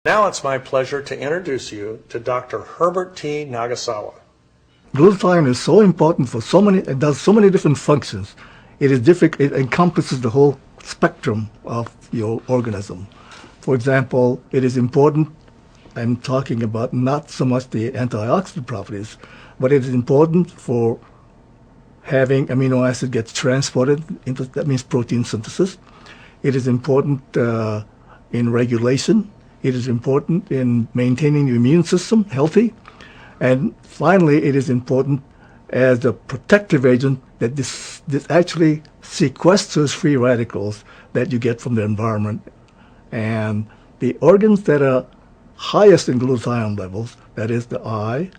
Now it's my pleasure to introduce you to Dr. Herbert T. Nagasawa. Glutathione is so important for so many, it does so many different functions. It encompasses the whole spectrum of your organism. For example, it is important, I'm talking about not so much the antioxidant properties, but it is important for having amino acid gets transported into, that means protein synthesis. It is important in regulation. It is important in maintaining the immune system healthy. And finally, it is important as a protective agent that this actually sequesters free radicals that you get from the environment. And the organs that are highest in glutathione levels, that is the eye,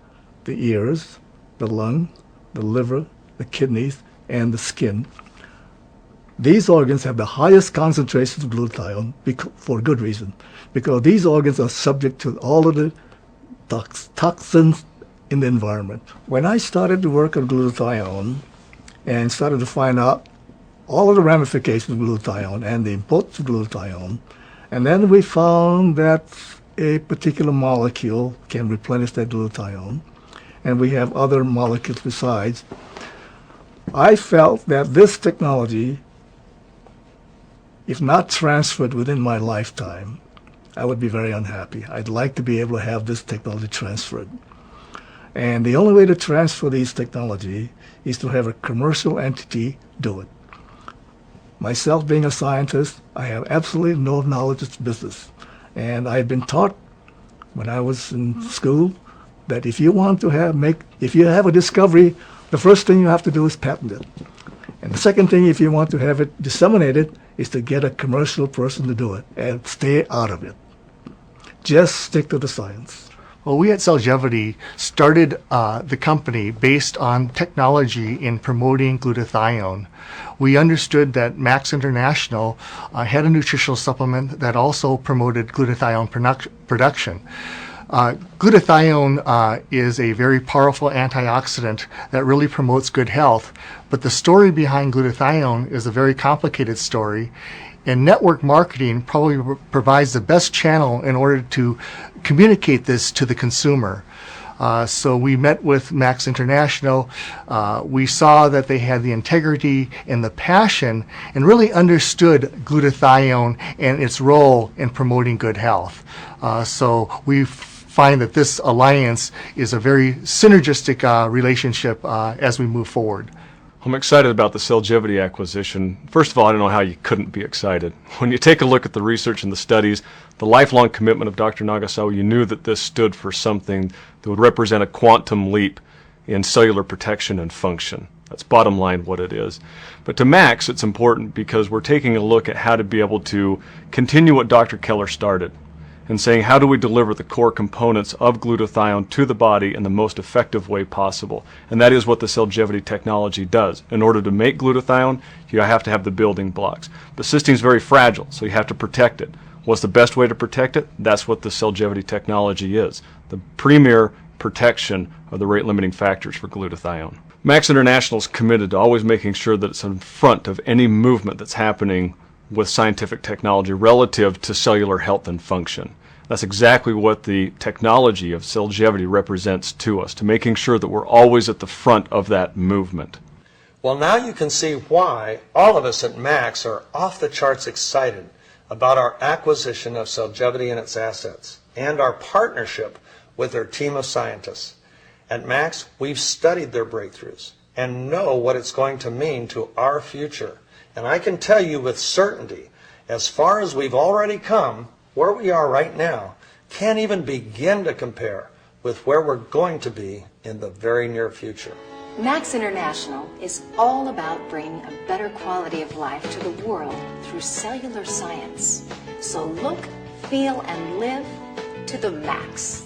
the ears, the lung, the liver, the kidneys, and the skin. These organs have the highest concentrations of glutathione for good reason, because these organs are subject to all of the toxins in the environment. When I started to work on glutathione and started to find out all of the ramifications of glutathione and the importance of glutathione, and then we found that a particular molecule can replenish that glutathione, and we have other molecules besides, I felt that this technology, if not transferred within my lifetime, I would be very unhappy. I'd like to be able to have this technology transferred. And the only way to transfer these technology is to have a commercial entity do it. Myself being a scientist, I have absolutely no knowledge of business. And I had been taught when I was in school that if you want to if you have a discovery, the first thing you have to do is patent it. And the second thing, if you want to have it disseminated, is to get a commercial person to do it and stay out of it. Just stick to the science. Well, we at CellGevity started the company based on technology in promoting glutathione. We understood that Max International had a nutritional supplement that also promoted glutathione production. Glutathione is a very powerful antioxidant that really promotes good health, but the story behind glutathione is a very complicated story, and network marketing probably provides the best channel in order to communicate this to the consumer. So we met with Max International. We saw that they had the integrity and the passion and really understood glutathione and its role in promoting good health. So we find that this alliance is a very synergistic relationship as we move forward. I'm excited about the CellGevity acquisition. First of all, I don't know how you couldn't be excited. When you take a look at the research and the studies, the lifelong commitment of Dr. Nagasawa, you knew that this stood for something that would represent a quantum leap in cellular protection and function. That's bottom line what it is. But to Max, it's important because we're taking a look at how to be able to continue what Dr. Keller started, and saying how do we deliver the core components of glutathione to the body in the most effective way possible. And that is what the CellGevity technology does. In order to make glutathione, you have to have the building blocks. But cysteine is very fragile, so you have to protect it. What's the best way to protect it? That's what the CellGevity technology is. The premier protection of the rate-limiting factors for glutathione. Max International is committed to always making sure that it's in front of any movement that's happening with scientific technology relative to cellular health and function. That's exactly what the technology of CellGevity represents to us, to making sure that we're always at the front of that movement. Well, now you can see why all of us at Max are off the charts excited about our acquisition of CellGevity and its assets, and our partnership with their team of scientists. At Max, we've studied their breakthroughs and know what it's going to mean to our future. And I can tell you with certainty, as far as we've already come, where we are right now can't even begin to compare with where we're going to be in the very near future. Max International is all about bringing a better quality of life to the world through cellular science. So look, feel, and live to the max.